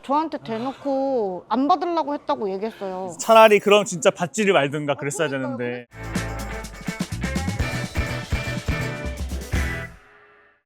저한테 대놓고 안 받으려고 했다고 얘기했어요. 차라리 그럼 진짜 받지를 말든가 그랬어야 그러니까요. 되는데.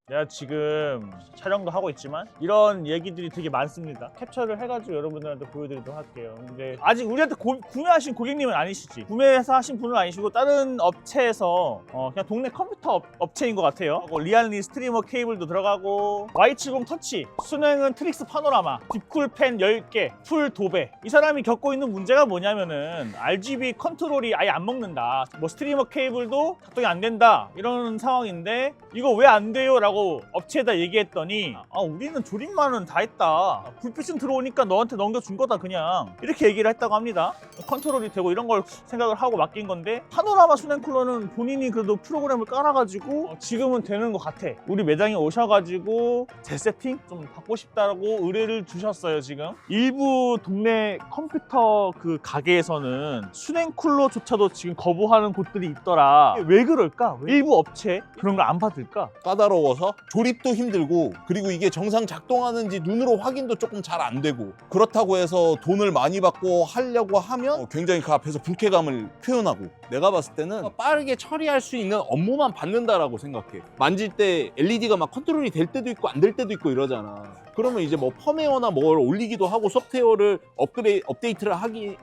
내가 지금 촬영도 하고 있지만 이런 얘기들이 되게 많습니다. 캡처를 해가지고 여러분들한테 보여드리도록 할게요. 근데 아직 우리한테 구매하신 고객님은 아니시지? 구매해서 하신 분은 아니시고 다른 업체에서 그냥 동네 컴퓨터 업체인 것 같아요. 리알리 스트리머 케이블도 들어가고 Y70 터치, 순행은 트릭스 파노라마, 딥쿨 팬 10개, 풀 도배. 이 사람이 겪고 있는 문제가 뭐냐면은 RGB 컨트롤이 아예 안 먹는다. 뭐 스트리머 케이블도 작동이 안 된다. 이런 상황인데 이거 왜 안 돼요? 라고 업체에다 얘기했더니 우리는 조립만은 다 했다. 불빛은 들어오니까 너한테 넘겨준 거다 그냥. 이렇게 얘기를 했다고 합니다. 컨트롤이 되고 이런 걸 생각을 하고 맡긴 건데 파노라마 순행 쿨러는 본인이 그래도 프로그램을 깔아가지고 지금은 되는 것 같아. 우리 매장에 오셔가지고 재세팅 좀 받고 싶다고 의뢰를 주셨어요. 지금 일부 동네 컴퓨터 그 가게에서는 순행 쿨러조차도 지금 거부하는 곳들이 있더라. 왜 그럴까? 일부 업체 그런 걸 안 받을까? 까다로워서 조립도 힘들고, 그리고 이게 정상 작동하는지 눈으로 확인도 조금 잘 안 되고, 그렇다고 해서 돈을 많이 받고 하려고 하면 굉장히 그 앞에서 불쾌감을 표현하고, 내가 봤을 때는 빠르게 처리할 수 있는 업무만 받는다라고 생각해. 만질 때 LED가 막 컨트롤이 될 때도 있고 안 될 때도 있고 이러잖아. 그러면 이제 뭐 펌웨어나 뭘 올리기도 하고 소프트웨어를 업데이트를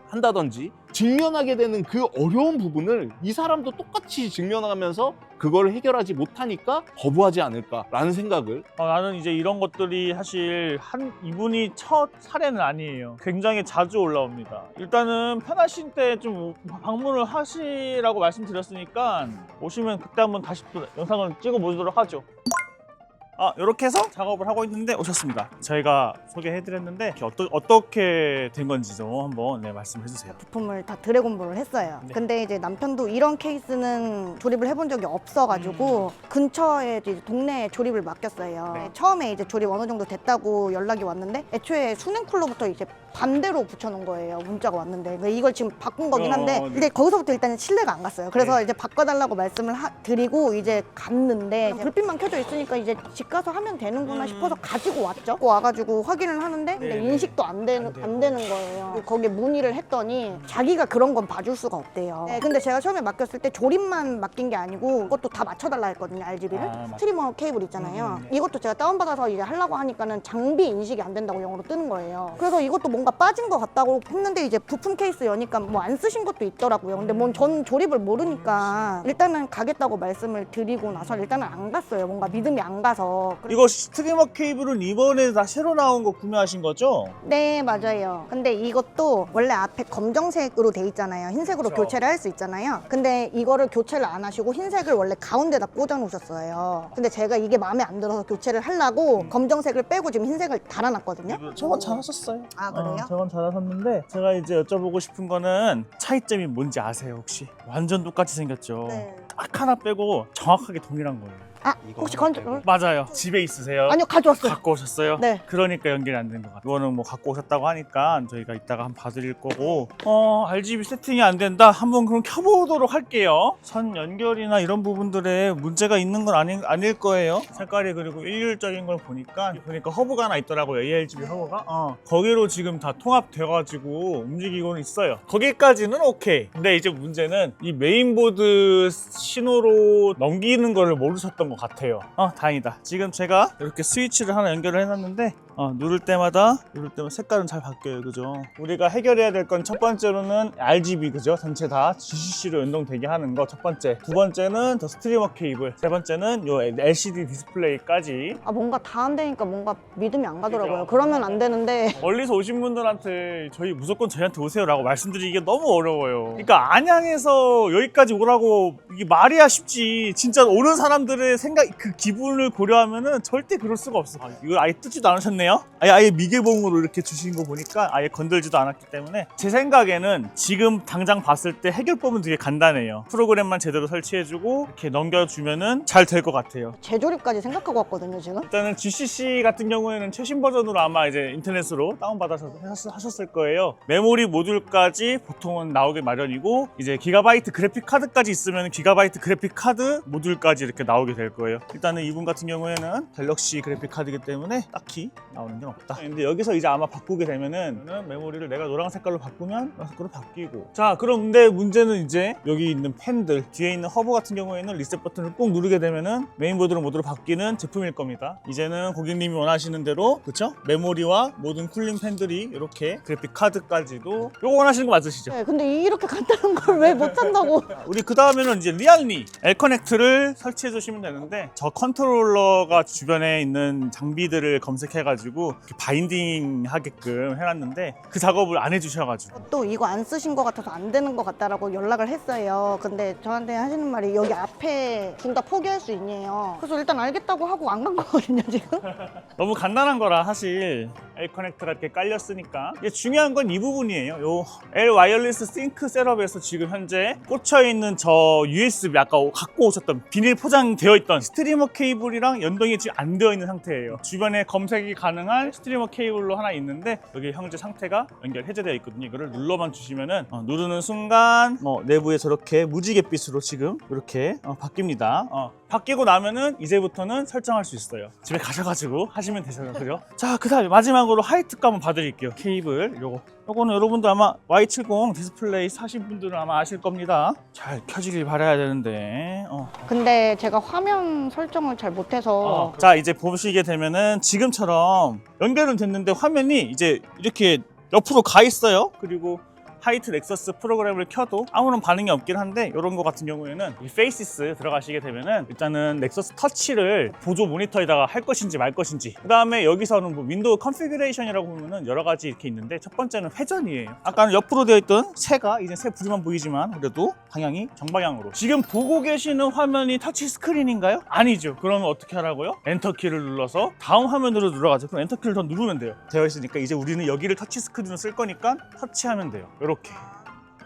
한다든지 직면하게 되는 그 어려운 부분을 이 사람도 똑같이 직면하면서 그걸 해결하지 못하니까 거부하지 않을까라는 생각을. 나는 이제 이런 것들이 사실 이분이 첫 사례는 아니에요. 굉장히 자주 올라옵니다. 일단은 편하신 때 좀 방문을 하시라고 말씀드렸으니까 오시면 그때 한번 다시 또 영상을 찍어 보도록 하죠. 이렇게 해서 작업을 하고 있는데 오셨습니다. 저희가 소개해드렸는데 어떻게 된 건지 좀 한번 말씀해 주세요. 부품을 다 드래곤볼을 했어요. 네. 근데 이제 남편도 이런 케이스는 조립을 해본 적이 없어가지고 근처에 이제 동네에 조립을 맡겼어요. 네. 처음에 이제 조립 어느 정도 됐다고 연락이 왔는데 애초에 순행 쿨러부터 이제 반대로 붙여놓은 거예요. 문자가 왔는데 이걸 지금 바꾼 거긴 한데 네. 근데 거기서부터 일단은 신뢰가 안 갔어요. 그래서 네. 이제 바꿔달라고 말씀을 드리고 이제 갔는데 이제 불빛만 켜져 있으니까 이제 집 가서 하면 되는구나 싶어서 가지고 왔죠. 와가지고 확인을 하는데 근데 네네. 인식도 안 되는 거예요. 거기에 문의를 했더니 자기가 그런 건 봐줄 수가 없대요. 네, 근데 제가 처음에 맡겼을 때 조립만 맡긴 게 아니고 그것도 다 맞춰달라 했거든요. RGB를. 스트리머 케이블 있잖아요. 이것도 제가 다운받아서 이제 하려고 하니까는 장비 인식이 안 된다고 영어로 뜨는 거예요. 그래서 이것도 뭔가 빠진 것 같다고 했는데 이제 부품 케이스 여니까 뭐 안 쓰신 것도 있더라고요. 근데 뭐 전 조립을 모르니까 일단은 가겠다고 말씀을 드리고 나서 일단은 안 갔어요. 뭔가 믿음이 안 가서. 이거 스트리머 케이블은 이번에 다 새로 나온 거 구매하신 거죠? 네, 맞아요. 근데 이것도 원래 앞에 검정색으로 돼 있잖아요. 흰색으로 그렇죠. 교체를 할 수 있잖아요. 근데 이거를 교체를 안 하시고 흰색을 원래 가운데다 꽂아 놓으셨어요. 근데 제가 이게 마음에 안 들어서 교체를 하려고 검정색을 빼고 지금 흰색을 달아놨거든요. 저건 잘하셨어요. 아, 그래요? 저건 잘하셨는데 제가 이제 여쭤보고 싶은 거는 차이점이 뭔지 아세요 혹시? 완전 똑같이 생겼죠. 네. 딱 하나 빼고 정확하게 동일한 거예요. 혹시 컨트롤? 맞아요. 집에 있으세요? 아니요, 가져왔어요. 갖고 오셨어요? 네. 그러니까 연결이 안 된 것 같아요. 이거는 뭐 갖고 오셨다고 하니까 저희가 이따가 한번 봐드릴 거고 RGB 세팅이 안 된다? 한번 그럼 켜보도록 할게요. 선 연결이나 이런 부분들에 문제가 있는 건 아닐 거예요. 색깔이 그리고 일률적인 걸 보니까 허브가 하나 있더라고요. ARGB 허브가. 거기로 지금 다 통합돼가지고 움직이고는 있어요. 거기까지는 오케이. 근데 이제 문제는 이 메인보드 신호로 넘기는 거를 모르셨던 것 같아요. 다행이다. 지금 제가 이렇게 스위치를 하나 연결을 해놨는데 누를 때마다 색깔은 잘 바뀌어요. 그죠? 우리가 해결해야 될 건 첫 번째로는 RGB, 그죠? 전체 다 GCC로 연동되게 하는 거 첫 번째. 두 번째는 더 스트리머 케이블. 세 번째는 요 LCD 디스플레이까지. 뭔가 다 안 되니까 뭔가 믿음이 안 가더라고요. 그죠? 그러면 안 되는데. 멀리서 오신 분들한테 무조건 저희한테 오세요라고 말씀드리기가 너무 어려워요. 그러니까 안양에서 여기까지 오라고 이게 말이야 쉽지. 진짜 오는 사람들의 생각, 그 기분을 고려하면은 절대 그럴 수가 없어. 이걸 아예 뜯지도 않으셨네요. 아예 미개봉으로 이렇게 주신 거 보니까 아예 건들지도 않았기 때문에 제 생각에는 지금 당장 봤을 때 해결법은 되게 간단해요. 프로그램만 제대로 설치해주고 이렇게 넘겨주면은 잘 될 것 같아요. 재조립까지 생각하고 왔거든요, 지금. 일단은 GCC 같은 경우에는 최신 버전으로 아마 이제 인터넷으로 다운받아서 하셨을 거예요. 메모리 모듈까지 보통은 나오게 마련이고 이제 기가바이트 그래픽 카드까지 있으면 기가바이트 그래픽 카드 모듈까지 이렇게 나오게 될 거예요. 일단은 이분 같은 경우에는 갤럭시 그래픽 카드이기 때문에 딱히 나오는 게 없다. 근데 여기서 이제 아마 바꾸게 되면은 메모리를 내가 노란 색깔로 바꾸면 노란 색깔로 바뀌고. 자, 그럼 근데 문제는 이제 여기 있는 펜들 뒤에 있는 허브 같은 경우에는 리셋 버튼을 꼭 누르게 되면은 메인보드로 모드로 바뀌는 제품일 겁니다. 이제는 고객님이 원하시는 대로, 그쵸? 메모리와 모든 쿨링 팬들이 이렇게 그래픽 카드까지도 요거 원하시는 거 맞으시죠? 네, 근데 이렇게 간단한 걸 왜 못 산다고. 우리 그 다음에는 이제 리알미 L-커넥트를 설치해 주시면 되는데, 저 컨트롤러가 주변에 있는 장비들을 검색해가지고 이렇게 바인딩 하게끔 해놨는데 그 작업을 안 해주셔가지고. 또 이거 안 쓰신 것 같아서 안 되는 것 같다라고 연락을 했어요. 근데 저한테 하시는 말이 여기 앞에 둘 다 포기할 수 있냐요. 그래서 일단 알겠다고 하고 안 간 거거든요, 지금. 너무 간단한 거라 사실 L-커넥트가 이렇게 깔렸으니까. 이게 중요한 건 이 부분이에요. 요 L 와이어리스 싱크 셋업에서 지금 현재 꽂혀있는 저 USB 아까 갖고 오셨던 비닐 포장되어 있던 스트리머 케이블이랑 연동이 지금 안 되어 있는 상태예요. 주변에 검색이 가능한 스트리머 케이블로 하나 있는데 여기 현재 상태가 연결 해제되어 있거든요. 이거를 눌러만 주시면은 누르는 순간 내부에 저렇게 무지갯빛으로 지금 이렇게 바뀝니다. 바뀌고 나면은 이제부터는 설정할 수 있어요. 집에 가셔가지고 하시면 되잖아요, 그죠? 자, 그 다음에 마지막으로 하이트 값 한번 봐드릴게요. 케이블 요거는 여러분들 아마 Y70 디스플레이 사신 분들은 아마 아실 겁니다. 잘 켜지길 바라야 되는데. 근데 제가 화면 설정을 잘 못해서 자, 이제 보시게 되면은 지금처럼 연결은 됐는데 화면이 이제 이렇게 옆으로 가 있어요. 그리고 하이트 넥서스 프로그램을 켜도 아무런 반응이 없긴 한데, 이런 거 같은 경우에는 이 페이시스 들어가시게 되면은 일단은 넥서스 터치를 보조 모니터에다가 할 것인지 말 것인지, 그 다음에 여기서는 뭐 윈도우 컨피규레이션이라고 보면은 여러 가지 이렇게 있는데, 첫 번째는 회전이에요. 아까는 옆으로 되어 있던 새가 이제 새 부리만 보이지만 그래도 방향이 정방향으로. 지금 보고 계시는 화면이 터치 스크린인가요? 아니죠. 그러면 어떻게 하라고요? 엔터키를 눌러서 다음 화면으로 들어가죠. 그럼 엔터키를 더 누르면 돼요. 되어 있으니까 이제 우리는 여기를 터치 스크린으로 쓸 거니까 터치하면 돼요. 이렇게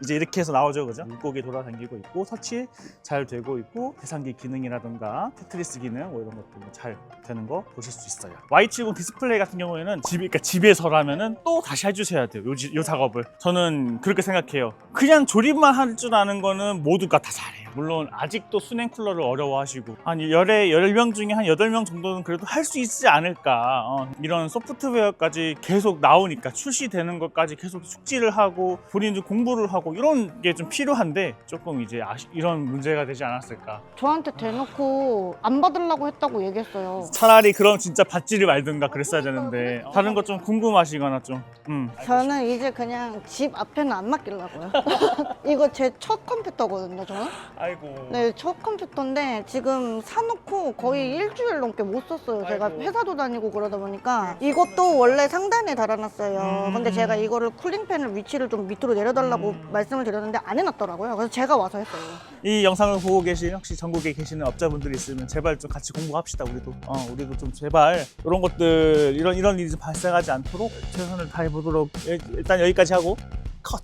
이제 이렇게 해서 나오죠, 그죠? 물고기 돌아다니고 있고 터치 잘 되고 있고 계산기 기능이라든가 테트리스 기능 뭐 이런 것들 잘 되는 거 보실 수 있어요. Y70 디스플레이 같은 경우에는 그러니까 집에서라면은 또 다시 해주셔야 돼요. 요 작업을. 저는 그렇게 생각해요. 그냥 조립만 할 줄 아는 거는 모두가 다 잘해요. 물론 아직도 수냉 쿨러를 어려워하시고 한 10명 중에 한 8명 정도는 그래도 할 수 있지 않을까. 이런 소프트웨어까지 계속 나오니까 출시되는 것까지 계속 숙지를 하고 본인도 공부를 하고 이런 게 좀 필요한데, 조금 이제 이런 문제가 되지 않았을까. 저한테 대놓고 안 받으려고 했다고 얘기했어요. 차라리 그럼 진짜 받지를 말든가 그랬어야 되는데, 다른 거 좀 궁금하시거나 좀 저는 이제 그냥 집 앞에는 안 맡기려고요. 이거 제 첫 컴퓨터거든요, 저는. 아이고. 네, 첫 컴퓨터인데 지금 사놓고 거의 일주일 넘게 못 썼어요. 제가 아이고. 회사도 다니고 그러다 보니까. 이것도 원래 상단에 달아놨어요. 근데 제가 이거를 쿨링팬을 위치를 좀 밑으로 내려달라고 말씀을 드렸는데 안 해놨더라고요. 그래서 제가 와서 했어요. 이 영상을 보고 계신 혹시 전국에 계시는 업자분들이 있으면 제발 좀 같이 공부합시다. 우리도 좀 제발 이런 것들 이런 일이 좀 발생하지 않도록 최선을 다해보도록. 일단 여기까지 하고 컷.